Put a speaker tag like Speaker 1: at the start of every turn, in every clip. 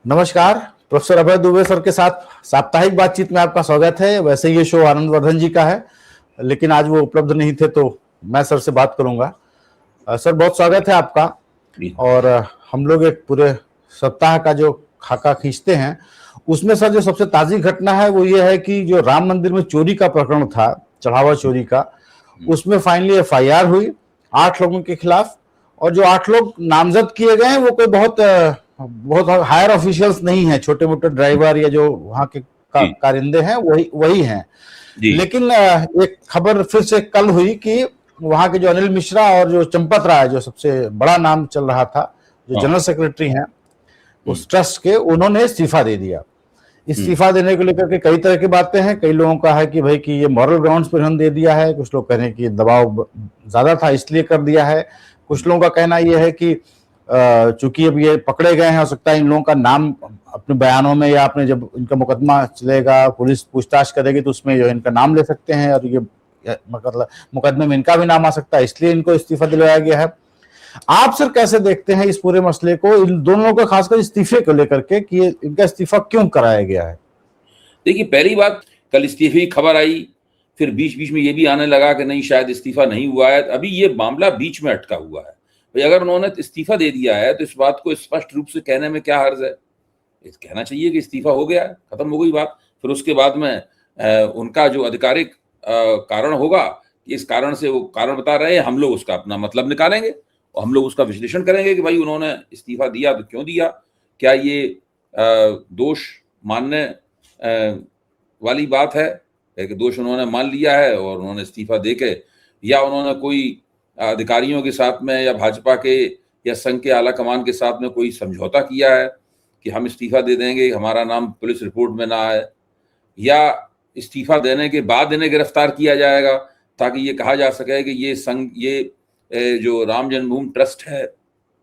Speaker 1: नमस्कार। प्रोफेसर अभय दुबे सर के साथ साप्ताहिक बातचीत में आपका स्वागत है। वैसे ये शो आनंद वर्धन जी का है, लेकिन आज वो उपलब्ध नहीं थे तो मैं सर से बात करूंगा। सर, बहुत स्वागत है आपका। और हम लोग एक पूरे सप्ताह का जो खाका खींचते हैं, उसमें सर जो सबसे ताजी घटना है वो ये है कि जो राम मंदिर में चोरी का प्रकरण था, चढ़ावा चोरी का, उसमें फाइनली एफआईआर हुई 8 लोगों के खिलाफ। और जो 8 लोग नामजद किए गए हैं वो कोई बहुत हायर ऑफिशियल्स नहीं है, छोटे मोटे ड्राइवर या जो वहां के कारिंदे हैं वही हैं। लेकिन एक खबर फिर से कल हुई कि वहां के जो अनिल मिश्रा और जो चंपत राय, जो सबसे बड़ा नाम चल रहा था, जो जनरल सेक्रेटरी हैं उस ट्रस्ट के, उन्होंने इस्तीफा दे दिया। इस्तीफा देने को लेकर के कई तरह की बातें हैं। कई लोगों का है कि भाई कि ये मॉरल ग्राउंड्स पर उन्होंने दे दिया है, कुछ लोग कह रहे हैं कि दबाव ज्यादा था इसलिए कर दिया है, कुछ लोगों का कहना यह है कि चूंकि अब ये पकड़े गए हैं, हो सकता है इन लोगों का नाम अपने बयानों में या अपने जब इनका मुकदमा चलेगा, पुलिस पूछताछ करेगी तो उसमें जो इनका नाम ले सकते हैं और ये मतलब मुकदमे में इनका भी नाम आ सकता है, इसलिए इनको इस्तीफा दिलवाया गया है। आप सर कैसे देखते हैं इस पूरे मसले को, इन दोनों को खासकर इस्तीफे को लेकर के कि इनका इस्तीफा क्यों कराया गया है?
Speaker 2: देखिए, पहली बात, कल इस्तीफे की खबर आई, फिर बीच बीच में ये भी आने लगा कि नहीं शायद इस्तीफा नहीं हुआ है। अभी ये मामला बीच में अटका हुआ है। भाई अगर उन्होंने इस्तीफा दे दिया है तो इस बात को स्पष्ट रूप से कहने में क्या हर्ज है? कहना चाहिए कि इस्तीफा हो गया है, खत्म हो गई बात। फिर उसके बाद में उनका जो आधिकारिक कारण होगा, इस कारण से वो कारण बता रहे हैं, हम लोग उसका अपना मतलब निकालेंगे और हम लोग उसका विश्लेषण करेंगे कि भाई उन्होंने इस्तीफा दिया तो क्यों दिया, क्या ये दोष मानने वाली बात है कि दोष उन्होंने मान लिया है और उन्होंने इस्तीफा देके, या उन्होंने कोई अधिकारियों के साथ में या भाजपा के या संघ के आला कमान के साथ में कोई समझौता किया है कि हम इस्तीफा दे देंगे, हमारा नाम पुलिस रिपोर्ट में ना आए, या इस्तीफा देने के बाद इन्हें गिरफ्तार किया जाएगा ताकि ये कहा जा सके कि ये संघ, ये जो राम जन्मभूमि ट्रस्ट है,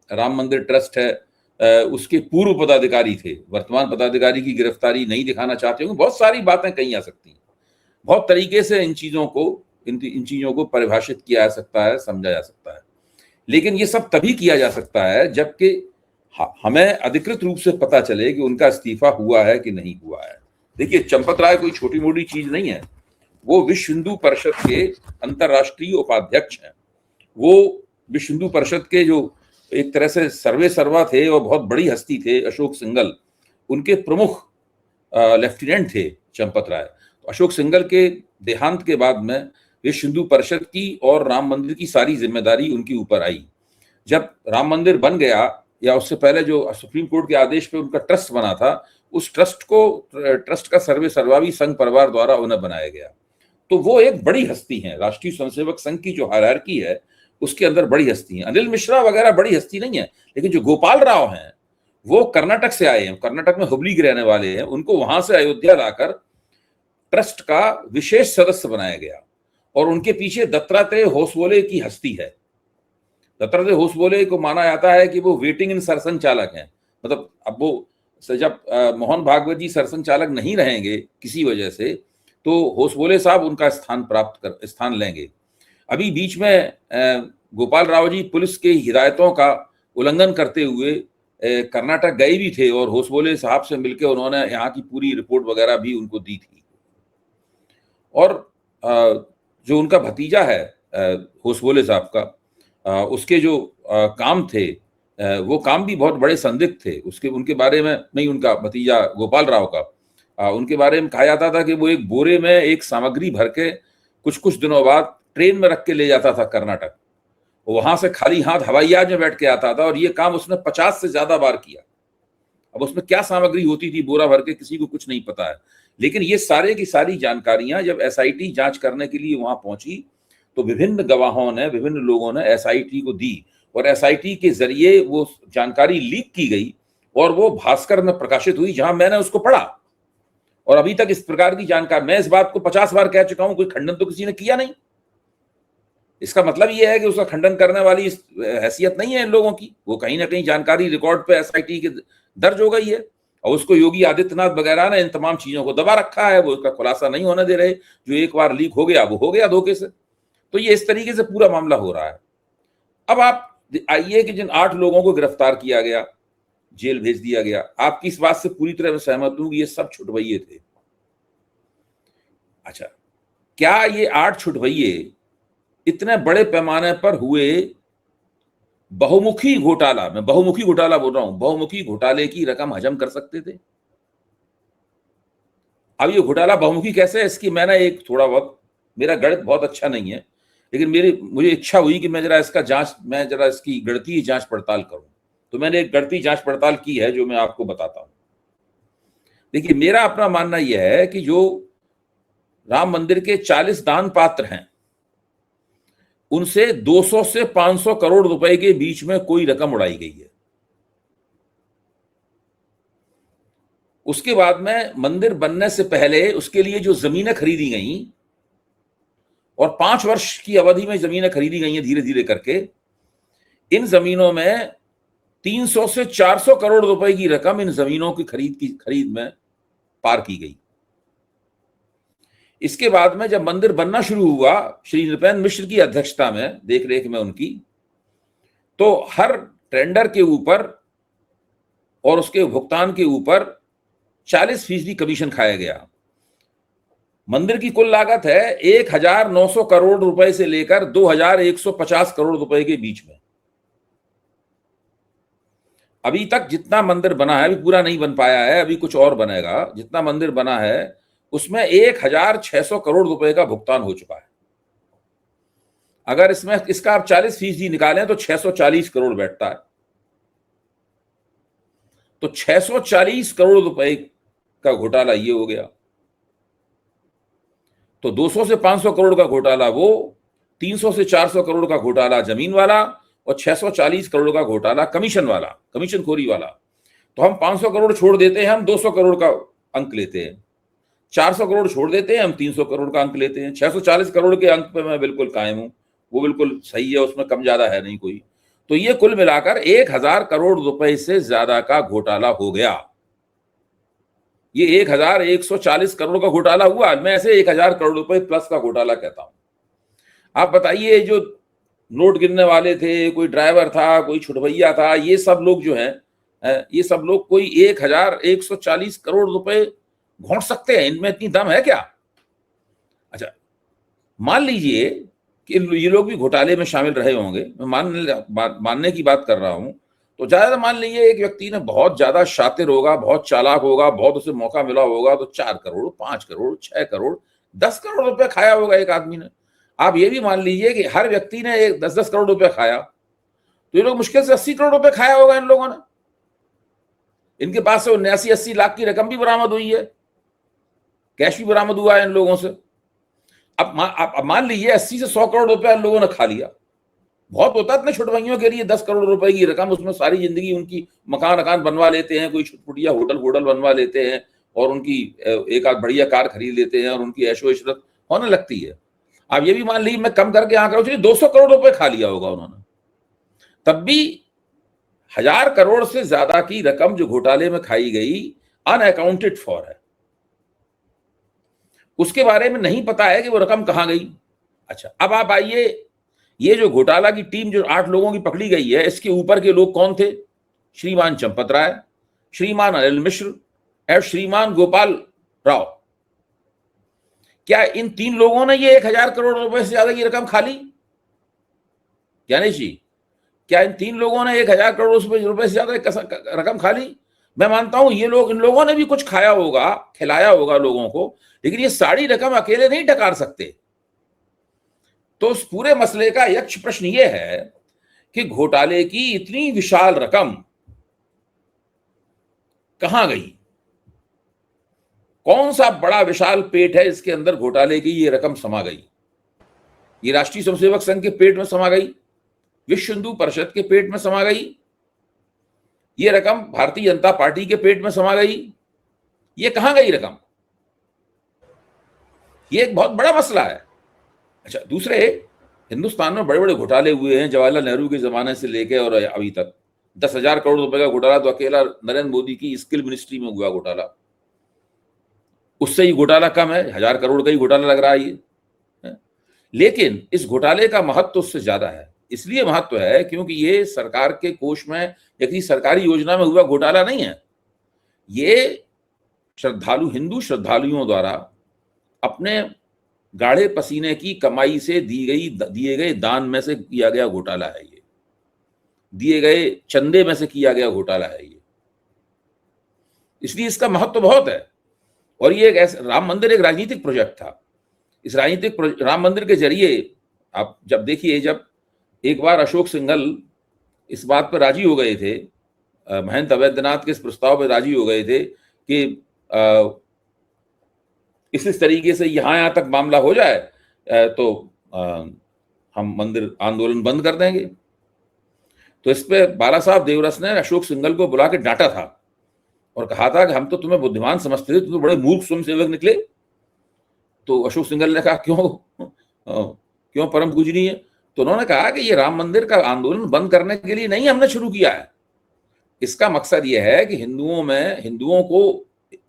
Speaker 2: राम मंदिर ट्रस्ट है, उसके पूर्व पदाधिकारी थे, वर्तमान पदाधिकारी की गिरफ्तारी नहीं दिखाना चाहते होंगे। बहुत सारी बातें कही जा सकती हैं, बहुत तरीके से इन चीजों को परिभाषित किया जा सकता है, समझा जा सकता है। लेकिन ये सब तभी किया जा सकता है जबकि हमें अधिकृत रूप से पता चले कि उनका इस्तीफा हुआ है कि नहीं हुआ है। देखिए, चंपत राय कोई छोटी मोटी चीज नहीं है। वो विश्व हिंदू परिषद के अंतर्राष्ट्रीय उपाध्यक्ष हैं। वो विश्व हिंदू परिषद के जो एक तरह से सर्वे सर्वा थे और बहुत बड़ी हस्ती थे, अशोक सिंघल, उनके प्रमुख लेफ्टिनेंट थे चंपत राय। तो अशोक सिंघल के देहांत के बाद में विश्व हिंदू परिषद की और राम मंदिर की सारी जिम्मेदारी उनके ऊपर आई। जब राम मंदिर बन गया, या उससे पहले जो सुप्रीम कोर्ट के आदेश पे उनका ट्रस्ट बना था, उस ट्रस्ट का सर्वे सर्वा भी संघ परिवार द्वारा उन्हें बनाया गया। तो वो एक बड़ी हस्ती है, राष्ट्रीय स्वयंसेवक संघ की जो हायरार्की है उसके अंदर बड़ी हस्ती है। अनिल मिश्रा वगैरह बड़ी हस्ती नहीं है, लेकिन जो गोपाल राव हैं वो कर्नाटक से आए हैं, कर्नाटक में हुबली के रहने वाले हैं। उनको वहां से अयोध्या लाकर ट्रस्ट का विशेष सदस्य बनाया गया और उनके पीछे दत्तात्रेय होसबोले की हस्ती है। दत्तात्रेय होसबोले को माना जाता है कि वो वेटिंग इन सरसंघ चालक हैं। मतलब अब वो जब मोहन भागवत जी सरसंघ चालक नहीं रहेंगे किसी वजह से, तो होसबोले साहब उनका स्थान लेंगे। अभी बीच में गोपाल राव जी पुलिस के हिदायतों का उल्लंघन करते हुए कर्नाटक गए भी थे और होसबोले साहब से मिलकर उन्होंने यहाँ की पूरी रिपोर्ट वगैरह भी उनको दी थी। और जो उनका भतीजा है होसबोले साहब का, उसके जो काम थे वो काम भी बहुत बड़े संदिग्ध थे। उनके बारे में नहीं, उनका भतीजा गोपाल राव का, उनके बारे में कहा जाता था कि वो एक बोरे में एक सामग्री भर के कुछ दिनों बाद ट्रेन में रख के ले जाता था कर्नाटक, वहां से खाली हाथ हवाई जहाज में बैठ के आता था और ये काम उसने 50 से ज्यादा बार किया। अब उसमें क्या सामग्री होती थी बोरा भर के, किसी को कुछ नहीं पता है। लेकिन ये सारे की सारी जानकारियां जब एसआईटी जांच करने के लिए वहां पहुंची तो विभिन्न गवाहों ने, विभिन्न लोगों ने एसआईटी को दी और एसआईटी के जरिए वो जानकारी लीक की गई और वो भास्कर में प्रकाशित हुई, जहां मैंने उसको पढ़ा। और अभी तक इस प्रकार की जानकारी, मैं इस बात को 50 बार कह चुका हूं, कोई खंडन तो किसी ने किया नहीं। इसका मतलब यह है कि उसका खंडन करने वाली हैसियत नहीं है इन लोगों की। वो कहीं ना कहीं जानकारी रिकॉर्ड पे एसआईटी के दर्ज हो गई है और उसको योगी आदित्यनाथ वगैरह ने इन तमाम चीजों को दबा रखा है। वो उसका खुलासा नहीं होने दे रहे। जो एक बार लीक हो गया वो हो गया धोखे से। तो ये इस तरीके से पूरा मामला हो रहा है। अब आप आइए कि जिन 8 लोगों को गिरफ्तार किया गया, जेल भेज दिया गया। आपकी इस बात से पूरी तरह मैं सहमत हूं कि ये सब छुटभइये थे। अच्छा, क्या ये 8 छुटभइये इतने बड़े पैमाने पर हुए बहुमुखी घोटाला, मैं बहुमुखी घोटाला बोल रहा हूं, बहुमुखी घोटाले की रकम हजम कर सकते थे? अब ये घोटाला बहुमुखी कैसे है, इसकी मैंने एक थोड़ा बहुत, मेरा गणित बहुत अच्छा नहीं है, लेकिन मुझे इच्छा हुई कि मैं जरा इसकी गणितीय जांच पड़ताल करूं। तो मैंने एक गणितीय जांच पड़ताल की है जो मैं आपको बताता हूं। देखिए, मेरा अपना मानना यह है कि जो राम मंदिर के 40 दान पात्र हैं, उनसे 200 से 500 करोड़ रुपए के बीच में कोई रकम उड़ाई गई है। उसके बाद में मंदिर बनने से पहले उसके लिए जो जमीनें खरीदी गई और 5 वर्ष की अवधि में जमीनें खरीदी गई हैं धीरे धीरे करके, इन जमीनों में 300 से 400 करोड़ रुपए की रकम इन जमीनों की खरीद में पार की गई। इसके बाद में जब मंदिर बनना शुरू हुआ, श्री नृपेंद्र मिश्र की अध्यक्षता में, देख रेख में उनकी, तो हर टेंडर के ऊपर और उसके भुगतान के ऊपर 40% कमीशन खाया गया। मंदिर की कुल लागत है 1900 करोड़ रुपए से लेकर 2150 करोड़ रुपए के बीच में। अभी तक जितना मंदिर बना है, अभी पूरा नहीं बन पाया है, अभी कुछ और बनेगा, जितना मंदिर बना है उसमें 1600 करोड़ रुपए का भुगतान हो चुका है। अगर इसमें इसका आप 40% निकालें तो 640 करोड़ बैठता है। तो 640 करोड़ रुपए का घोटाला ये हो गया। तो 200 से 500 करोड़ का घोटाला वो, 300 से 400 करोड़ का घोटाला जमीन वाला, और 640 करोड़ का घोटाला कमीशन वाला, कमीशनखोरी वाला। तो हम 500 करोड़ छोड़ देते हैं, हम 200 करोड़ का अंक लेते हैं, 400 करोड़ छोड़ देते हैं, हम 300 करोड़ का अंक लेते हैं। 640 करोड़ के अंक पे मैं बिल्कुल कायम हूं, वो बिल्कुल सही है, उसमें कम ज्यादा है नहीं कोई। तो ये कुल मिलाकर 1000 करोड़ रुपए से ज्यादा का घोटाला हो गया। ये 1140 करोड़ का घोटाला हुआ, मैं ऐसे 1000 करोड़ रुपए प्लस का घोटाला कहता हूं। आप बताइए, जो नोट गिनने वाले थे, कोई ड्राइवर था, कोई छुटभैया था, ये सब लोग जो हैं, ये सब लोग कोई 1140 करोड़ रुपए घोंट सकते हैं? इनमें इतनी दम है क्या? अच्छा, मान लीजिए कि ये लोग भी घोटाले में शामिल रहे होंगे, मैं मानने की बात कर रहा हूं, तो ज्यादा मान लीजिए एक व्यक्ति ने बहुत ज्यादा शातिर होगा, बहुत चालाक होगा, बहुत उसे मौका मिला होगा, तो 4 करोड़, 5 करोड़, 6 करोड़, 10 करोड़ रुपए खाया होगा एक आदमी ने। आप ये भी मान लीजिए कि हर व्यक्ति ने 10-10 करोड़ रुपए खाया, तो ये लोग मुश्किल से 80 करोड़ रुपए खाया होगा इन लोगों ने। इनके पास से 79-80 लाख की रकम भी बरामद हुई है, कैश भी बरामद हुआ है इन लोगों से। अब मान लीजिए 80 से 100 करोड़ रुपए इन लोगों ने खा लिया। बहुत होता है इतने छुटभइयों के लिए 10 करोड़ रुपए की रकम, उसमें सारी जिंदगी उनकी मकान बनवा लेते हैं, कोई छुटपुटिया होटल बनवा लेते हैं, और उनकी एक आध बढ़िया कार खरीद लेते हैं, और उनकी ऐशो इशरत होने लगती है। आप ये भी मान लीजिए, मैं कम करके आंकड़ा, चलिए 200 करोड़ रुपए खा लिया होगा उन्होंने, तब भी 1000 करोड़ से ज्यादा की रकम जो घोटाले में खाई गई अनअकाउंटेड फॉर है। उसके बारे में नहीं पता है कि वो रकम कहां गई। अच्छा, अब आप आइए, ये जो घोटाला की टीम जो 8 लोगों की पकड़ी गई है, इसके ऊपर के लोग कौन थे? श्रीमान चंपत राय, श्रीमान अनिल मिश्र और श्रीमान गोपाल राव। क्या इन 3 लोगों ने ये 1000 करोड़ रुपए से ज्यादा की रकम खा ली? ज्ञानेश जी, क्या इन 3 लोगों ने 1000 करोड़ रुपए से ज्यादा रकम खा ली? मैं मानता हूं इन लोगों ने भी कुछ खाया होगा, खिलाया होगा लोगों को, लेकिन ये सारी रकम अकेले नहीं टकार सकते। तो उस पूरे मसले का यक्ष प्रश्न यह है कि घोटाले की इतनी विशाल रकम कहां गई? कौन सा बड़ा विशाल पेट है इसके अंदर घोटाले की ये रकम समा गई? ये राष्ट्रीय स्वयंसेवक संघ के पेट में समा गई, विश्व हिंदू परिषद के पेट में समा गई, ये रकम भारतीय जनता पार्टी के पेट में समा गई, ये कहां गई रकम? ये एक बहुत बड़ा मसला है। अच्छा, दूसरे, हिंदुस्तान में बड़े बड़े घोटाले हुए हैं जवाहरलाल नेहरू के जमाने से लेकर और अभी तक। 10,000 करोड़ रुपए का घोटाला तो अकेला नरेंद्र मोदी की स्किल मिनिस्ट्री में हुआ घोटाला, उससे ही घोटाला कम है, 1000 करोड़ का ही घोटाला लग रहा है ये। लेकिन इस घोटाले का महत्व उससे ज्यादा है। इसलिए महत्व है क्योंकि ये सरकार के कोष में या किसी सरकारी योजना में हुआ घोटाला नहीं है। ये हिंदू श्रद्धालुओं द्वारा अपने गाढ़े पसीने की कमाई से दिए गए दान में से किया गया घोटाला है। ये दिए गए चंदे में से किया गया घोटाला है ये, इसलिए इसका महत्व बहुत है। और ये राम मंदिर एक राजनीतिक प्रोजेक्ट था। इस राम मंदिर के जरिए आप जब देखिए, जब एक बार अशोक सिंघल इस बात पर राजी हो गए थे, महंत अवैधनाथ के इस प्रस्ताव पर राजी हो गए थे कि इस तरीके से यहां तक मामला हो जाए तो हम मंदिर आंदोलन बंद कर देंगे। तो इस पे बाला साहब देवरस ने अशोक सिंघल को बुला के डांटा था और कहा था कि हम तो तुम्हें बुद्धिमान समझते थे, तुम तो बड़े मूर्ख स्वयंसेवक निकले। तो अशोक सिंघल ने कहा क्यों परम पूजनीय? तो उन्होंने कहा कि ये राम मंदिर का आंदोलन बंद करने के लिए नहीं हमने शुरू किया है। इसका मकसद यह है कि हिंदुओं को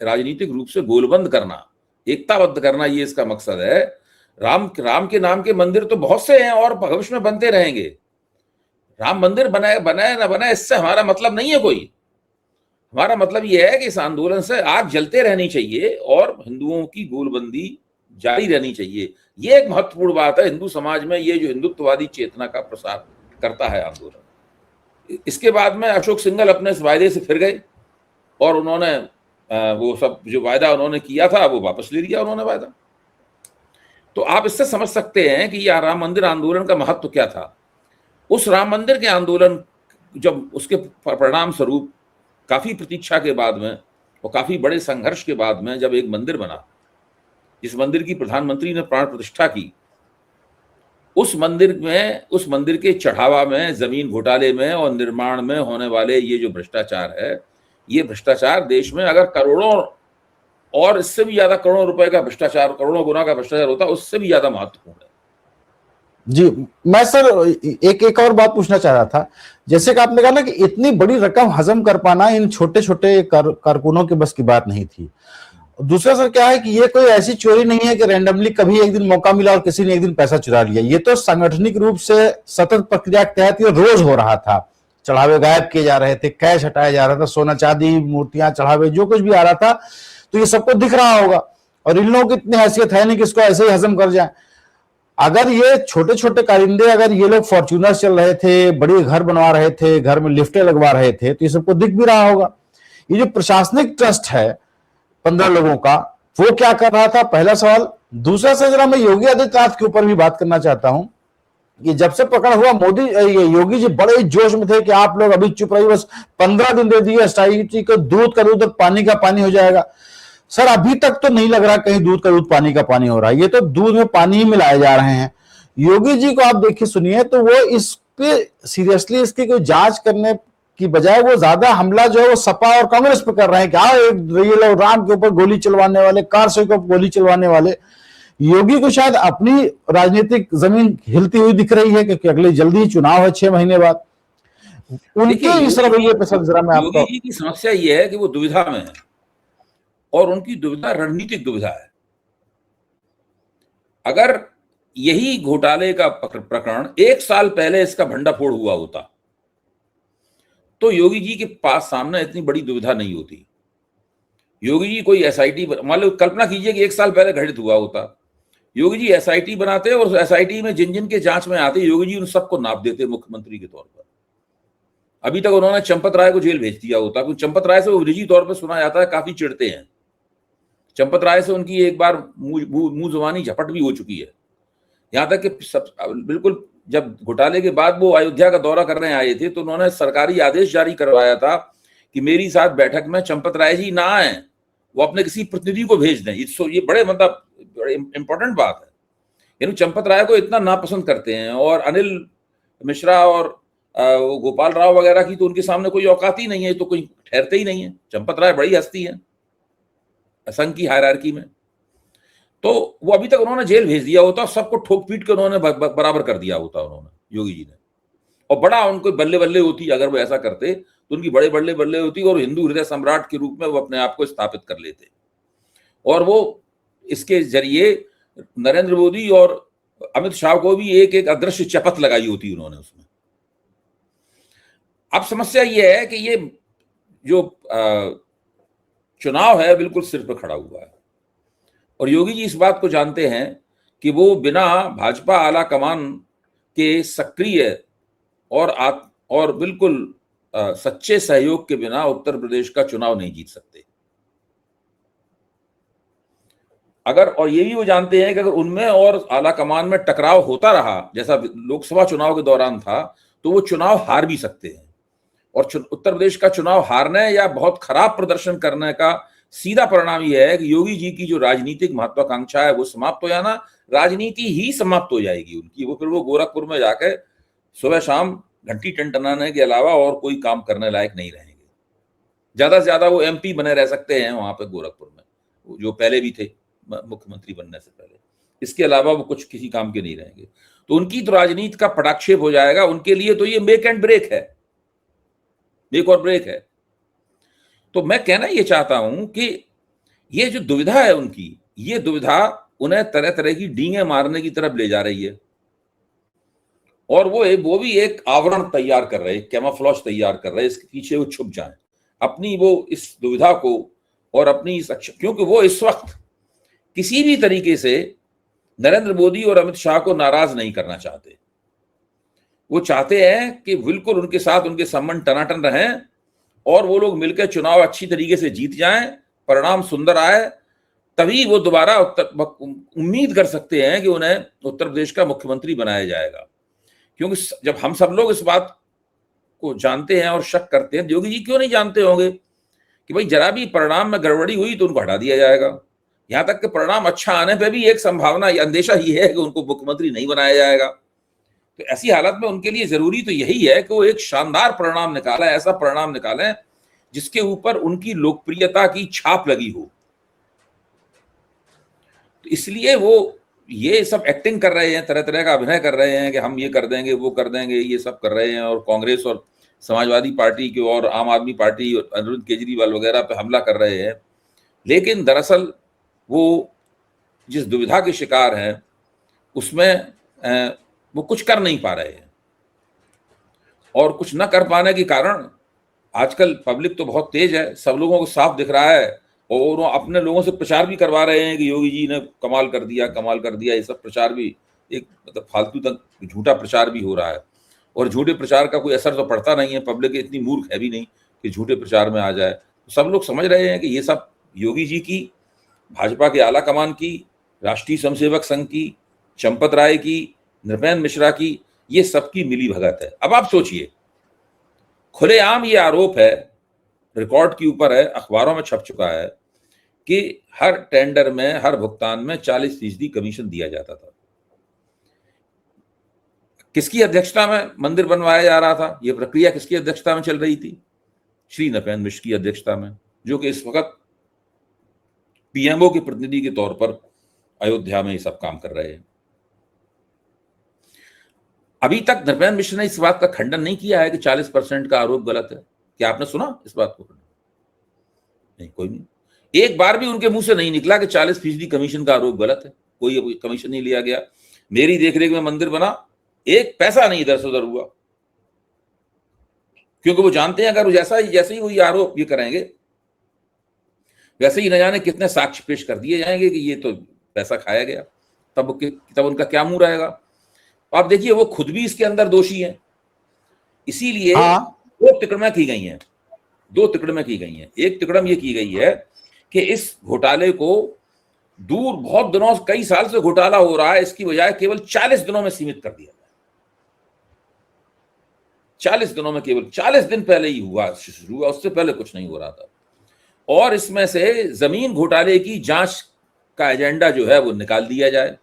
Speaker 2: राजनीतिक रूप से गोलबंद करना, एकताबद्ध करना, ये इसका मकसद है। राम के नाम के मंदिर तो बहुत से हैं और भविष्य में बनते रहेंगे। राम मंदिर बनाए ना बनाए, इससे हमारा मतलब नहीं है कोई। हमारा मतलब यह है कि इस आंदोलन से आग जलते रहनी चाहिए और हिंदुओं की गोलबंदी जारी रहनी चाहिए। ये एक महत्वपूर्ण बात है हिंदू समाज में, ये जो हिंदुत्ववादी चेतना का प्रसार करता है आंदोलन। इसके बाद में अशोक सिंघल अपने इस वायदे से फिर गए और उन्होंने वो सब जो वायदा उन्होंने किया था वो वापस ले लिया उन्होंने वायदा। तो आप इससे समझ सकते हैं कि यह राम मंदिर आंदोलन का महत्व क्या था। उस राम मंदिर के आंदोलन, जब उसके परिणाम स्वरूप काफी प्रतीक्षा के बाद में और काफी बड़े संघर्ष के बाद में जब एक मंदिर बना, जिस मंदिर की प्रधानमंत्री ने प्राण प्रतिष्ठा की, उस मंदिर के चढ़ावा में, जमीन घोटाले में और निर्माण में होने वाले ये जो भ्रष्टाचार है, ये भ्रष्टाचार देश में अगर करोड़ों और इससे भी ज्यादा करोड़ों रुपए का भ्रष्टाचार, करोड़ों गुना का भ्रष्टाचार होता, उससे भी ज्यादा महत्वपूर्ण है।
Speaker 1: जी, मैं सर एक और बात पूछना चाह रहा था। जैसे कि आपने कहा ना कि इतनी बड़ी रकम हजम कर पाना इन छोटे छोटे कारकुनों के बस की बात नहीं थी। दूसरा सर क्या है कि ये कोई ऐसी चोरी नहीं है कि रैंडमली कभी एक दिन मौका मिला और किसी ने एक दिन पैसा चुरा लिया। ये तो संगठनिक रूप से सतत प्रक्रिया के तहत ये रोज हो रहा था। चढ़ावे गायब किए जा रहे थे, कैश हटाया जा रहा था, सोना चांदी, मूर्तियां, चढ़ावे, जो कुछ भी आ रहा था, तो ये सबको दिख रहा होगा। और इन लोगों की इतनी हैसियत है नहीं कि इसको ऐसे ही हजम कर जाए। अगर ये छोटे छोटे कारिंदे, अगर ये लोग फॉर्च्यूनर चल रहे थे, बड़े घर बनवा रहे थे, घर में लिफ्टें लगवा रहे थे, तो ये सबको दिख भी रहा होगा। ये जो प्रशासनिक ट्रस्ट है 15 लोगों का, वो क्या कर रहा था, पहला सवाल। दूसरा से जरा मैं योगी आदित्यनाथ के ऊपर भी बात करना चाहता हूं कि जब से पकड़ हुआ योगी जी बड़े जोश में थे कि आप लोग अभी चुप रहिए, बस 15 दिन दे दिए एसआईटी को, दूध का दूध और पानी का पानी हो जाएगा। सर अभी तक तो नहीं लग रहा कहीं दूध का दूध पानी का पानी हो रहा है। ये तो दूध में पानी ही मिलाए जा रहे हैं। योगी जी को आप देखिए, सुनिए, तो वो इस पे सीरियसली इसकी कोई जांच करने की बजाय वो ज्यादा हमला जो है वो सपा और कांग्रेस पे कर रहे हैं कि ये लोग राम के ऊपर गोली चलवाने वाले, कार से ऊपर गोली चलवाने वाले। योगी को शायद अपनी राजनीतिक जमीन हिलती हुई दिख रही है क्योंकि अगले जल्दी चुनाव है 6 महीने बाद। उनके इस रवैये पे सर जरा मैं आपको,
Speaker 2: योगी जी की समस्या ये है कि वो दुविधा में है और उनकी दुविधा रणनीतिक दुविधा है। अगर यही घोटाले का प्रकरण 1 साल पहले इसका भंडाफोड़ हुआ होता तो योगी जी के पास सामने इतनी बड़ी दुविधा नहीं होती। योगी जी कोई एसआईटी, मान लो कल्पना कीजिए कि 1 साल पहले घटित हुआ होता, योगी जी एसआईटी बनाते और एसआईटी में जिन जिन के जांच में आते योगी जी उन सबको नाप देते मुख्यमंत्री के तौर पर। अभी तक उन्होंने चंपत राय को जेल भेज दिया होता, क्योंकि चंपत राय से वो निजी तौर पर सुना जाता है काफी चिढ़ते हैं। चंपत राय से उनकी एक बार मुंह जुबानी झपट भी हो चुकी है। यहां तक कि बिल्कुल जब घोटाले के बाद वो अयोध्या का दौरा करने आए थे तो उन्होंने सरकारी आदेश जारी करवाया था कि मेरी साथ बैठक में चंपत राय जी ना आए, वो अपने किसी प्रतिनिधि को भेज दें। ये बड़े इंपॉर्टेंट बात है। यानी चंपत राय को इतना नापसंद करते हैं और अनिल मिश्रा और गोपाल राव वगैरह की तो उनके सामने कोई औकात ही नहीं है, तो कोई ठहरते ही नहीं है। चंपत राय बड़ी हस्ती है असंघ की हायरार्की में, तो वो अभी तक उन्होंने जेल भेज दिया होता, सबको ठोक पीट के उन्होंने बराबर कर दिया होता उन्होंने योगी जी ने। और बड़ा उनको बल्ले बल्ले होती अगर वो ऐसा करते तो उनकी बड़े बल्ले बल्ले होती और हिंदू हृदय सम्राट के रूप में वो अपने आप को स्थापित कर लेते। और वो इसके जरिए नरेंद्र मोदी और अमित शाह को भी एक एक अदृश्य चपत लगाई होती उन्होंने उसमें। अब समस्या ये है कि ये जो चुनाव है बिल्कुल सिर पर खड़ा हुआ है, और योगी जी इस बात को जानते हैं कि वो बिना भाजपा आला कमान के सक्रिय और बिल्कुल सच्चे सहयोग के बिना उत्तर प्रदेश का चुनाव नहीं जीत सकते। और ये भी वो जानते हैं कि अगर उनमें और आला कमान में टकराव होता रहा जैसा लोकसभा चुनाव के दौरान था, तो वो चुनाव हार भी सकते हैं। और उत्तर प्रदेश का चुनाव हारने या बहुत खराब प्रदर्शन करने का सीधा परिणाम यह है कि योगी जी की जो राजनीतिक महत्वाकांक्षा है वो समाप्त हो जाना, राजनीति ही समाप्त हो जाएगी उनकी। वो फिर वो गोरखपुर में जाकर सुबह शाम घंटी टंटनाने के अलावा और कोई काम करने लायक नहीं रहेंगे। ज्यादा से ज्यादा वो एमपी बने रह सकते हैं वहां पे गोरखपुर में, जो पहले भी थे मुख्यमंत्री बनने से पहले। इसके अलावा वो कुछ किसी काम के नहीं रहेंगे। तो उनकी तो राजनीति का पटाक्षेप हो जाएगा। उनके लिए तो ये मेक एंड ब्रेक है, मेक और ब्रेक है। तो मैं कहना ये चाहता हूं कि ये जो दुविधा है उनकी, ये दुविधा उन्हें तरह तरह की डींगे मारने की तरफ ले जा रही है, और वो भी एक आवरण तैयार कर रहे हैं, कैमोफ्लेज तैयार कर रहे हैं, इसके पीछे वो छुप जाएं अपनी वो इस दुविधा को और अपनी इस क्योंकि वो इस वक्त किसी भी तरीके से नरेंद्र मोदी और अमित शाह को नाराज नहीं करना चाहते। वो चाहते हैं कि बिल्कुल उनके साथ उनके संबंध टनाटन रहें और वो लोग मिलकर चुनाव अच्छी तरीके से जीत जाएं, परिणाम सुंदर आए, तभी वो दोबारा उम्मीद कर सकते हैं कि उन्हें उत्तर प्रदेश का मुख्यमंत्री बनाया जाएगा। क्योंकि जब हम सब लोग इस बात को जानते हैं और शक करते हैं, योगी जी क्यों नहीं जानते होंगे कि भाई जरा भी परिणाम में गड़बड़ी हुई तो उनको हटा दिया जाएगा। यहां तक कि परिणाम अच्छा आने पर भी एक संभावना, अंदेशा ये है कि उनको मुख्यमंत्री नहीं बनाया जाएगा। तो ऐसी हालत में उनके लिए जरूरी तो यही है कि वो एक शानदार परिणाम निकालें, ऐसा परिणाम निकालें जिसके ऊपर उनकी लोकप्रियता की छाप लगी हो। तो इसलिए वो ये सब एक्टिंग कर रहे हैं, तरह तरह का अभिनय कर रहे हैं कि हम ये कर देंगे, वो कर देंगे, ये सब कर रहे हैं, और कांग्रेस और समाजवादी पार्टी के और आम आदमी पार्टी और अरविंद केजरीवाल वगैरह पे हमला कर रहे हैं। लेकिन दरअसल वो जिस दुविधा के शिकार हैं उसमें वो कुछ कर नहीं पा रहे हैं, और कुछ न कर पाने के कारण आजकल पब्लिक तो बहुत तेज है, सब लोगों को साफ दिख रहा है, और वो अपने लोगों से प्रचार भी करवा रहे हैं कि योगी जी ने कमाल कर दिया, कमाल कर दिया। ये सब प्रचार भी एक मतलब फालतू तक झूठा प्रचार भी हो रहा है, और झूठे प्रचार का कोई असर तो पड़ता नहीं है। पब्लिक इतनी मूर्ख है भी नहीं कि झूठे प्रचार में आ जाए। तो सब लोग समझ रहे हैं कि ये सब योगी जी की, भाजपा के आला कमान की, राष्ट्रीय स्वयंसेवक संघ की, चंपत राय की, नृपेंद्र मिश्रा की, ये सबकी मिली भगत है। अब आप सोचिए, खुलेआम ये आरोप है, रिकॉर्ड के ऊपर है, अखबारों में छप चुका है कि हर टेंडर में, हर भुगतान में 40% कमीशन दिया जाता था। किसकी अध्यक्षता में मंदिर बनवाया जा रहा था? यह प्रक्रिया किसकी अध्यक्षता में चल रही थी? श्री नृपेंद्र मिश्र की अध्यक्षता में, जो कि इस वक्त पीएमओ के प्रतिनिधि के तौर पर अयोध्या में ये सब काम कर रहे हैं। अभी तक नृपेंद्र मिश्र ने इस बात का खंडन नहीं किया है कि 40% का आरोप गलत है। क्या आपने सुना इस बात को? नहीं, कोई नहीं। एक बार भी उनके मुंह से नहीं निकला कि 40% कमीशन का आरोप गलत है। कोई कमीशन नहीं लिया गया, मेरी देखरेख में मंदिर बना, एक पैसा नहीं इधर से उधर हुआ। क्योंकि वो जानते हैं अगर जैसे ही वही आरोप ये करेंगे, वैसे ही न जाने कितने साक्ष्य पेश कर दिए जाएंगे कि ये तो पैसा खाया गया, तब उनका क्या मुंह रहेगा। आप देखिए, वो खुद भी इसके अंदर दोषी हैं। इसीलिए दो तिकड़में की गई हैं। एक तिकड़म ये की गई है कि इस घोटाले को दूर, बहुत दिनों, कई साल से घोटाला हो रहा है, इसकी बजाय केवल 40 दिनों में सीमित कर दिया जाए। 40 दिनों में, केवल 40 दिन पहले ही शुरू हुआ, उससे पहले कुछ नहीं हो रहा था। और इसमें से जमीन घोटाले की जांच का एजेंडा जो है वो निकाल दिया जाए,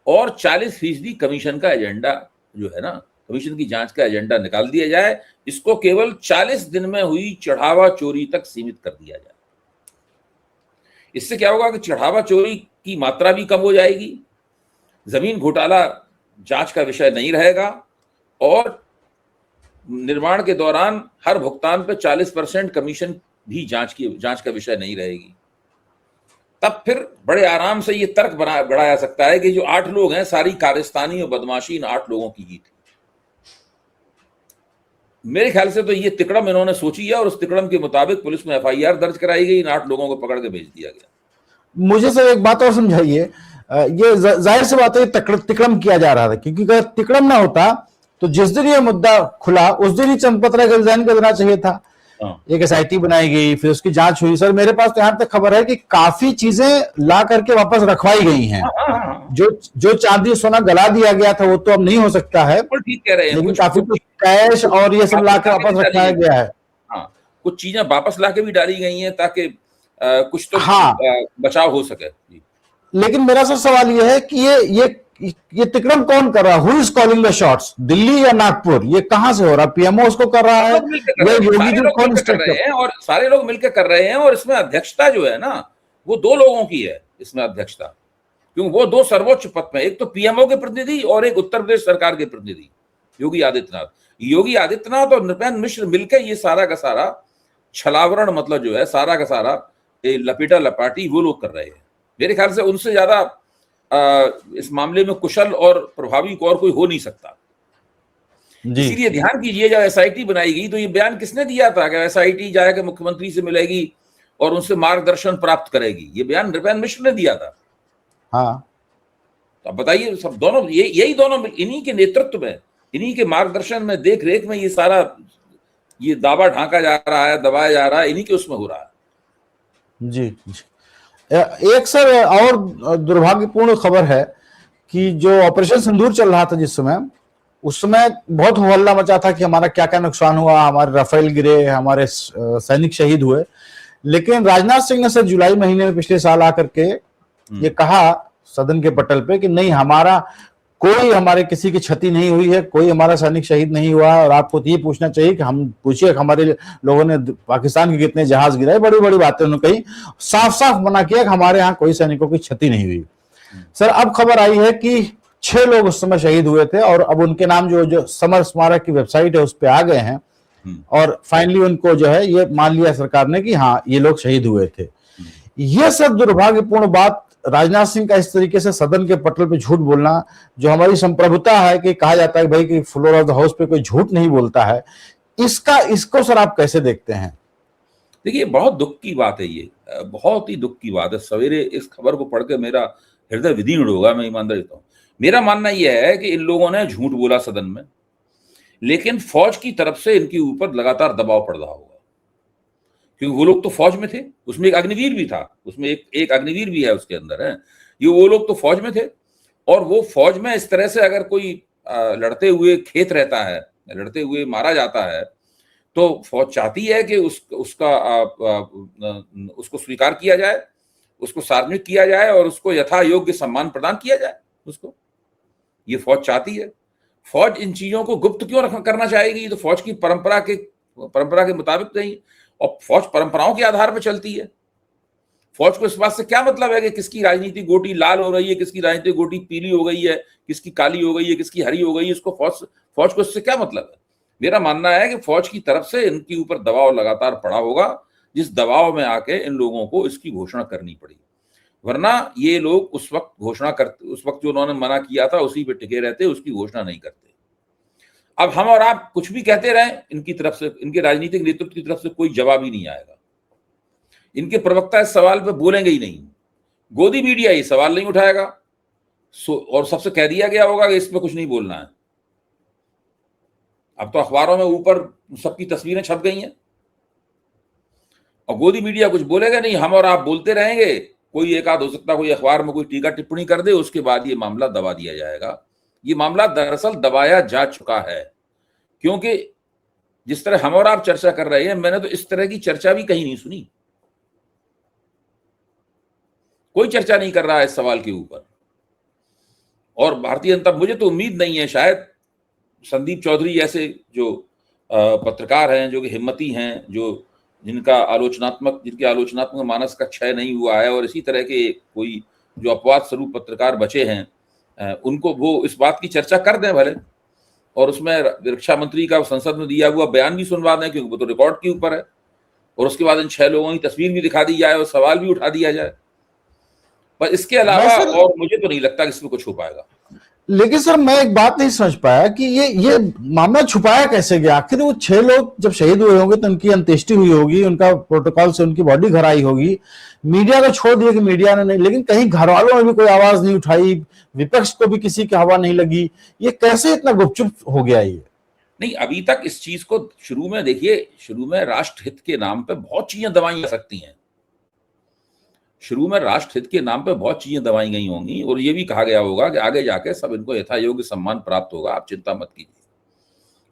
Speaker 2: और 40% कमीशन का एजेंडा जो है ना, कमीशन की जांच का एजेंडा निकाल दिया जाए। इसको केवल 40 दिन में हुई चढ़ावा चोरी तक सीमित कर दिया जाए। इससे क्या होगा कि चढ़ावा चोरी की मात्रा भी कम हो जाएगी, जमीन घोटाला जांच का विषय नहीं रहेगा, और निर्माण के दौरान हर भुगतान पर 40% कमीशन भी जांच का विषय नहीं रहेगी। तब फिर बड़े आराम से ये तर्क बढ़ाया जा सकता है कि जो 8 लोग हैं, सारी कारस्तानी और बदमाशी इन 8 लोगों की थी। मेरे ख्याल से तो ये तिकड़म इन्होंने सोची है और उस तिकड़म के मुताबिक पुलिस में FIR दर्ज कराई गई, इन 8 लोगों को पकड़ के भेज दिया गया।
Speaker 1: मुझे सर एक बात और समझाइए, ये जाहिर सी बात है तिकड़म किया जा रहा था, क्योंकि अगर तिकड़म ना होता तो जिस दिन ये मुद्दा खुला उस दिन ही चंपतराय का रिजाइन कर देना चाहिए था। एक SIT बनाई गई, फिर उसकी जांच हुई। सर मेरे पास तो यहां तक खबर है कि काफी चीजें ला करके वापस रखवाई गई हैं। जो चांदी सोना गला दिया गया था वो तो अब नहीं हो सकता है,
Speaker 2: ठीक कह रहे हैं,
Speaker 1: लेकिन काफी कुछ कैश और ये सब लाकर वापस रखवाया गया है।
Speaker 2: हाँ, कुछ चीजें वापस लाके भी डाली गई हैं ताकि कुछ तो बचाव हो सके।
Speaker 1: लेकिन मेरा सर सवाल ये है कि ये तिकड़म कौन कर रहा है? Who is calling the shots? Delhi या नागपुर? ये कहां से हो रहा है? PMO उसको कर रहा है या योगी जी कौन
Speaker 2: कर रहे हैं? और सारे लोग मिलकर कर रहे हैं। और इसमें अध्यक्षता जो है ना, वो 2 लोगों की है इसमें अध्यक्षता, क्योंकि वो 2 सर्वोच्च पद में, एक तो PMO के प्रतिनिधि और एक उत्तर प्रदेश सरकार के प्रतिनिधि योगी आदित्यनाथ और नृपेंद्र मिश्र मिलकर ये सारा का सारा छलावरण, मतलब जो है सारा का सारा लपेटा लपाटी वो लोग कर रहे हैं। मेरे ख्याल से उनसे ज्यादा इस मामले में कुशल और प्रभावी और कोई हो नहीं सकता। इसीलिए ध्यान कीजिए, जब SIT बनाई गई तो ये बयान किसने दिया था कि SIT जाकर मुख्यमंत्री से मिलेगी और उनसे मार्गदर्शन प्राप्त करेगी? ये बयान नृपेंद्र मिश्र ने दिया था।
Speaker 1: हाँ,
Speaker 2: तो अब बताइए, सब दोनों यही दोनों इन्हीं के नेतृत्व में, इन्हीं के मार्गदर्शन में, देख रेख में ये सारा ये दावा ढांका जा रहा है, दबाया जा रहा है, इन्हीं के उसमें हो रहा है।
Speaker 1: जी। एक सर और दुर्भाग्यपूर्ण खबर है कि जो ऑपरेशन सिंदूर चल रहा था जिस समय, उस समय बहुत हल्ला मचा था कि हमारा क्या क्या नुकसान हुआ, हमारे राफेल गिरे, हमारे सैनिक शहीद हुए। लेकिन राजनाथ सिंह ने सर जुलाई महीने में पिछले साल आकर के ये कहा सदन के पटल पे कि नहीं, हमारे किसी की क्षति नहीं हुई है, कोई हमारा सैनिक शहीद नहीं हुआ है। और आपको ये पूछना चाहिए कि हम पूछिए हमारे लोगों ने पाकिस्तान के कितने जहाज गिराए, बड़ी बड़ी बातें उन्होंने कही, साफ साफ मना किया कि हमारे यहाँ कोई सैनिकों की क्षति नहीं हुई। सर अब खबर आई है कि 6 लोग उस समय शहीद हुए थे और अब उनके नाम जो समर स्मारक की वेबसाइट है उस पर आ गए हैं और फाइनली उनको जो है ये मान लिया सरकार ने कि हाँ ये लोग शहीद हुए थे। ये सब दुर्भाग्यपूर्ण बात, राजनाथ सिंह का इस तरीके से सदन के पटल पे झूठ बोलना, जो हमारी संप्रभुता है कि कहा जाता है भाई कि फ्लोर ऑफ द हाउस पे कोई झूठ नहीं बोलता है, इसको सर आप कैसे देखते हैं?
Speaker 2: देखिए, बहुत दुख की बात है, ये बहुत ही दुख की बात है। सवेरे इस खबर को पढ़ के मेरा हृदय विदीर्ण होगा, मैं ईमानदारी देता हूँ। मेरा मानना यह है कि इन लोगों ने झूठ बोला सदन में, लेकिन फौज की तरफ से इनके ऊपर लगातार दबाव पड़ रहा होगा, क्योंकि वो लोग तो फौज में थे, उसमें एक अग्निवीर भी था, उसमें एक अग्निवीर भी है उसके अंदर है। ये वो लोग तो फौज में थे और वो फौज में इस तरह से अगर कोई लड़ते हुए खेत रहता है, लड़ते हुए मारा जाता है, तो फौज चाहती है कि उसको स्वीकार किया जाए, उसको सार्वजनिक किया जाए और उसको यथा योग्य सम्मान प्रदान किया जाए उसको। ये फौज चाहती है। फौज इन चीजों को गुप्त क्यों करना चाहेगी? ये तो फौज की परंपरा के मुताबिक नहीं, और फौज परंपराओं के आधार पर चलती है। फौज को इस बात से क्या मतलब है कि किसकी राजनीतिक गोटी लाल हो रही है, किसकी राजनीतिक गोटी पीली हो गई है, किसकी काली हो गई है, किसकी हरी हो गई है, इसको फौज को इससे क्या मतलब है? मेरा मानना है कि फौज की तरफ से इनके ऊपर दबाव लगातार पड़ा होगा, जिस दबाव में आके इन लोगों को इसकी घोषणा करनी पड़ी। वरना ये लोग उस वक्त जो उन्होंने मना किया था उसी पे टिके रहते, उसकी घोषणा नहीं करते। अब हम और आप कुछ भी कहते रहें, इनकी तरफ से, इनके राजनीतिक नेतृत्व की तरफ से कोई जवाब ही नहीं आएगा। इनके प्रवक्ता इस सवाल पे बोलेंगे ही नहीं, गोदी मीडिया ये सवाल नहीं उठाएगा, और सबसे कह दिया गया होगा कि इस पे कुछ नहीं बोलना है। अब तो अखबारों में ऊपर सबकी तस्वीरें छप गई हैं और गोदी मीडिया कुछ बोलेगा नहीं, हम और आप बोलते रहेंगे। कोई एक आध हो सकता, कोई अखबार में कोई टीका टिप्पणी कर दे, उसके बाद ये मामला दबा दिया जाएगा। ये मामला दरअसल दबाया जा चुका है, क्योंकि जिस तरह हम और आप चर्चा कर रहे हैं, मैंने तो इस तरह की चर्चा भी कहीं नहीं सुनी। कोई चर्चा नहीं कर रहा है इस सवाल के ऊपर। और भारतीय जनता, मुझे तो उम्मीद नहीं है, शायद संदीप चौधरी ऐसे जो पत्रकार हैं, जो कि हिम्मती हैं, जिनके आलोचनात्मक मानस का क्षय नहीं हुआ है, और इसी तरह के कोई जो अपवाद स्वरूप पत्रकार बचे हैं, उनको वो इस बात की चर्चा कर दें भले, और उसमें रक्षा मंत्री का संसद में दिया हुआ बयान भी सुनवा दें, क्योंकि वो तो रिकॉर्ड के ऊपर है, और उसके बाद इन 6 लोगों की तस्वीर भी दिखा दी जाए और सवाल भी उठा दिया जाए। पर इसके अलावा
Speaker 1: सर,
Speaker 2: और मुझे तो नहीं लगता कि इसमें कुछ हो पाएगा।
Speaker 1: लेकिन सर मैं एक बात नहीं समझ पाया कि ये मामला छुपाया कैसे गया। आखिर वो 6 लोग जब शहीद हुए होंगे तो उनकी अंत्येष्टि हुई होगी, उनका प्रोटोकॉल से उनकी बॉडी घर आई होगी, मीडिया को छोड़ दिया कि मीडिया ने नहीं, लेकिन कहीं घर वालों ने भी कोई आवाज नहीं उठाई, विपक्ष को भी किसी की हवा नहीं लगी। ये कैसे इतना गुपचुप हो गया ये?
Speaker 2: नहीं, अभी तक इस चीज को शुरू में देखिए, शुरू में राष्ट्र हित के नाम पे बहुत चीजें दबाई जा सकती हैं। शुरू में राष्ट्र हित के नाम पे बहुत चीजें दबाई गई होंगी और ये भी कहा गया होगा कि आगे जाके सब इनको यथायोग्य सम्मान प्राप्त होगा, आप चिंता मत कीजिए।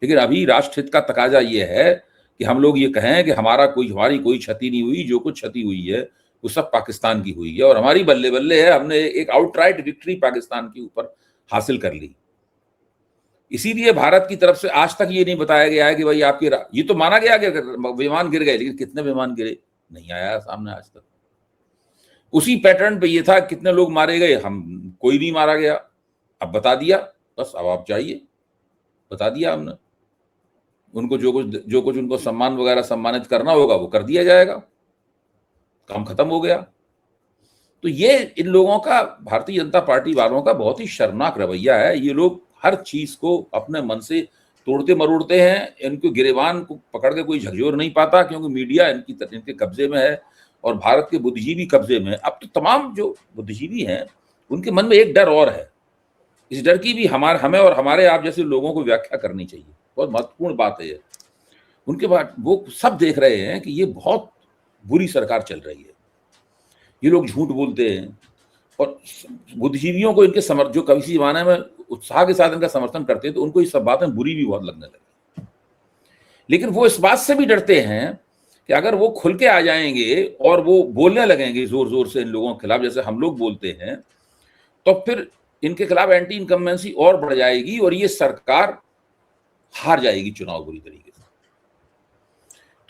Speaker 2: लेकिन अभी राष्ट्र हित का तकाजा ये है कि हम लोग ये कहें कि हमारी कोई क्षति नहीं हुई, जो कुछ क्षति हुई है वो सब पाकिस्तान की हुई है और हमारी बल्ले बल्ले है, हमने एक आउटराइट विक्ट्री पाकिस्तान के ऊपर हासिल कर ली। इसीलिए भारत की तरफ से आज तक ये नहीं बताया गया है कि भाई आपकी ये तो माना गया कि विमान गिर गए, लेकिन कितने विमान गिरे नहीं आया सामने आज तक। उसी पैटर्न पे ये था, कितने लोग मारे गए, कोई नहीं मारा गया, अब बता दिया, बस अब आप चाहिए, बता दिया हमने उनको, जो कुछ उनको सम्मान वगैरह सम्मानित करना होगा वो कर दिया जाएगा, काम खत्म हो गया। तो ये इन लोगों का, भारतीय जनता पार्टी वालों का बहुत ही शर्मनाक रवैया है। ये लोग हर चीज को अपने मन से तोड़ते मरोड़ते हैं, इनको गिरेबान को पकड़ के कोई झकझोर नहीं पाता, क्योंकि मीडिया इनके कब्जे में है और भारत के बुद्धिजीवी कब्जे में। अब तो तमाम जो बुद्धिजीवी हैं उनके मन में एक डर और है, इस डर की भी हमें और हमारे आप जैसे लोगों को व्याख्या करनी चाहिए, बहुत महत्वपूर्ण बात है ये। उनके बाद वो सब देख रहे हैं कि ये बहुत बुरी सरकार चल रही है, ये लोग झूठ बोलते हैं और बुद्धिजीवियों को इनके जो किसी जमाने में उत्साह के साथ इनका समर्थन करते हैं तो उनको ये सब बातें बुरी भी बहुत लगने लगी। लेकिन वो इस बात से भी डरते हैं कि अगर वो खुल के आ जाएंगे और वो बोलने लगेंगे जोर जोर से इन लोगों के खिलाफ, जैसे हम लोग बोलते हैं, तो फिर इनके खिलाफ एंटी इनकम्बेंसी और बढ़ जाएगी और ये सरकार हार जाएगी चुनाव बुरी तरीके से।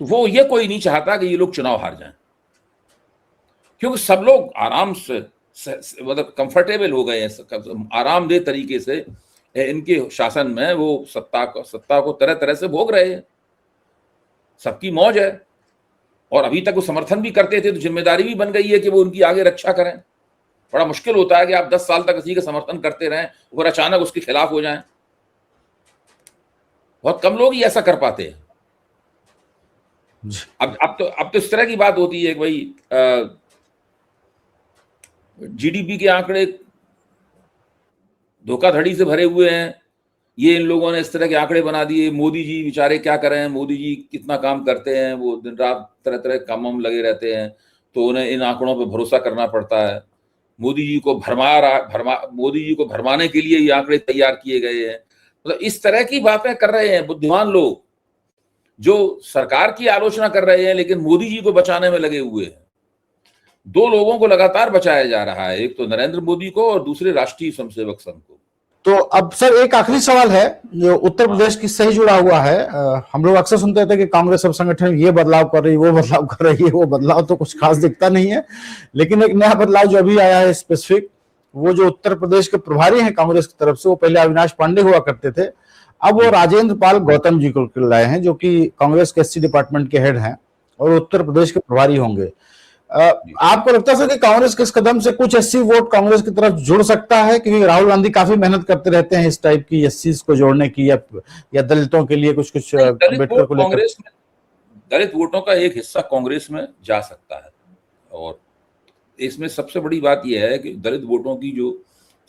Speaker 2: तो वो ये कोई नहीं चाहता कि ये लोग चुनाव हार जाएं, क्योंकि सब लोग आराम से मतलब कंफर्टेबल हो गए हैं, आरामदेह तरीके से इनके शासन में वो सत्ता को तरह तरह से भोग रहे हैं, सबकी मौज है। और अभी तक वो समर्थन भी करते थे तो जिम्मेदारी भी बन गई है कि वो उनकी आगे रक्षा करें। बड़ा मुश्किल होता है कि आप 10 साल तक किसी का समर्थन करते रहें और अचानक उसके खिलाफ हो जाएं। बहुत कम लोग ही ऐसा कर पाते हैं। अब तो इस तरह की बात होती है कि भाई जीडीपी के आंकड़े धोखाधड़ी से भरे हुए हैं, ये इन लोगों ने इस तरह के आंकड़े बना दिए। मोदी जी बेचारे क्या करें, मोदी जी कितना काम करते हैं, वो दिन रात तरह तरह के कामों में लगे रहते हैं, तो उन्हें इन आंकड़ों पर भरोसा करना पड़ता है। मोदी जी को भरमाने के लिए ये आंकड़े तैयार किए गए हैं। मतलब इस तरह की बातें कर रहे हैं बुद्धिमान लोग, जो सरकार की आलोचना कर रहे हैं लेकिन मोदी जी को बचाने में लगे हुए हैं। 2 लोगों को लगातार बचाया जा रहा है, एक तो नरेंद्र मोदी को और दूसरे राष्ट्रीय स्वयंसेवक संघ को।
Speaker 1: तो अब सर एक आखिरी सवाल है जो उत्तर प्रदेश की सही जुड़ा हुआ है। हम लोग अक्सर सुनते थे कि कांग्रेस सब संगठन ये बदलाव कर रही है, वो बदलाव कर रही है, वो बदलाव तो कुछ खास दिखता नहीं है। लेकिन एक नया बदलाव जो अभी आया है स्पेसिफिक, वो जो उत्तर प्रदेश के प्रभारी हैं कांग्रेस की तरफ से, वो पहले अविनाश पांडे हुआ करते थे, अब वो राजेंद्र पाल गौतम जी को लाए हैं, जो कि कांग्रेस के एससी डिपार्टमेंट के हेड हैं और उत्तर प्रदेश के प्रभारी होंगे। आपको लगता है सर कि कांग्रेस के इस कदम से कुछ एससी वोट कांग्रेस की तरफ जुड़ सकता है? क्योंकि राहुल गांधी काफी मेहनत करते रहते हैं इस टाइप की एससी को जोड़ने की, या दलितों के लिए कुछ अम्बेडकर को लेकर।
Speaker 2: दलित वोटों का एक हिस्सा कांग्रेस में जा सकता है। और इसमें सबसे बड़ी बात यह है कि दलित वोटों की जो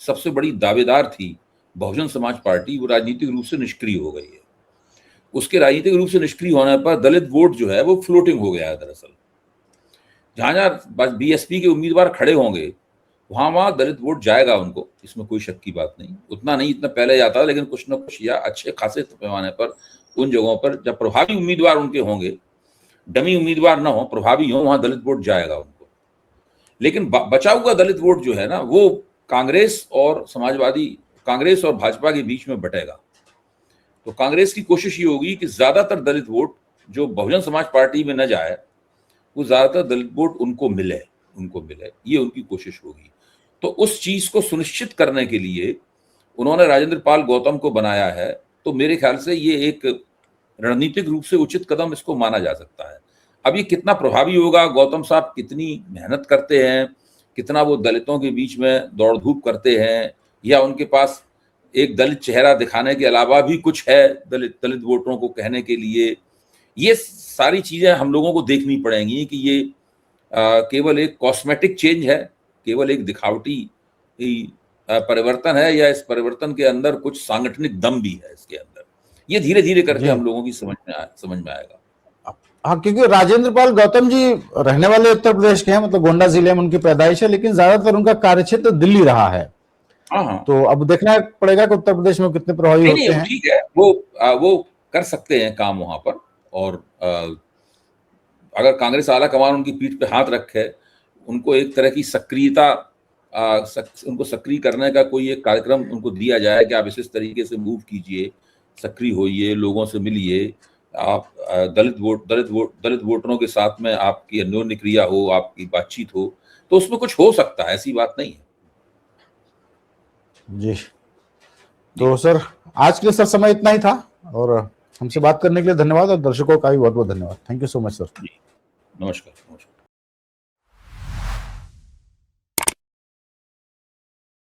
Speaker 2: सबसे बड़ी दावेदार थी बहुजन समाज पार्टी, वो राजनीतिक रूप से निष्क्रिय हो गई है। उसके राजनीतिक रूप से निष्क्रिय होने पर दलित वोट जो है वो फ्लोटिंग हो गया है। दरअसल जहां जहां बीएसपी के उम्मीदवार खड़े होंगे वहां दलित वोट जाएगा उनको, इसमें कोई शक की बात नहीं। उतना नहीं इतना पहले जाता, लेकिन कुछ न कुछ या अच्छे खासे पैमाने पर उन जगहों पर जब प्रभावी उम्मीदवार उनके होंगे, डमी उम्मीदवार ना हो, प्रभावी हो, वहां दलित वोट जाएगा उनको। लेकिन बचा हुआ दलित वोट जो है ना, वो कांग्रेस और भाजपा के बीच में बटेगा। तो कांग्रेस की कोशिश ये होगी कि ज्यादातर दलित वोट जो बहुजन समाज पार्टी में न जाए, वो ज्यादातर दलित वोट उनको मिले, ये उनकी कोशिश होगी। तो उस चीज को सुनिश्चित करने के लिए उन्होंने राजेंद्र पाल गौतम को बनाया है। तो मेरे ख्याल से ये एक रणनीतिक रूप से उचित कदम इसको माना जा सकता है। अब ये कितना प्रभावी होगा, गौतम साहब कितनी मेहनत करते हैं, कितना वो दलितों के बीच में दौड़ धूप करते हैं, या उनके पास एक दलित चेहरा दिखाने के अलावा भी कुछ है दलित वोटरों को कहने के लिए। ये सारी चीजें हम लोगों को देखनी पड़ेंगी कि ये केवल एक कॉस्मेटिक चेंज है, केवल एक दिखावटी परिवर्तन है, या इस परिवर्तन के अंदर कुछ सांगठनिक दम भी है इसके अंदर। ये धीरे धीरे करके हम लोगों की समझ में आएगा।
Speaker 1: हाँ, क्योंकि राजेंद्र पाल गौतम जी रहने वाले उत्तर प्रदेश के हैं, मतलब गोंडा जिले में उनकी पैदाइश है, लेकिन ज्यादातर उनका कार्यक्षेत्र दिल्ली रहा है।
Speaker 2: हाँ,
Speaker 1: तो अब देखना पड़ेगा कि उत्तर प्रदेश में कितने प्रभावी होते हैं।
Speaker 2: ठीक है, वो कर सकते हैं काम वहां पर, और अगर कांग्रेस आला कमान उनकी पीठ पे हाथ रखे, उनको एक तरह की सक्रियता, उनको सक्रिय करने का कोई एक कार्यक्रम उनको दिया जाए कि आप इस तरीके से मूव कीजिए, सक्रिय होइए, लोगों से मिलिए, आप दलित वोटरों के साथ में आपकी अन्योन्य क्रिया हो, आपकी बातचीत हो, तो उसमें कुछ हो सकता है, ऐसी बात नहीं है।
Speaker 1: जी, तो सर आज के लिए सर समय इतना ही था, और हमसे बात करने के लिए धन्यवाद, और दर्शकों का भी बहुत बहुत धन्यवाद। Thank you so much sir.
Speaker 2: नमस्कार।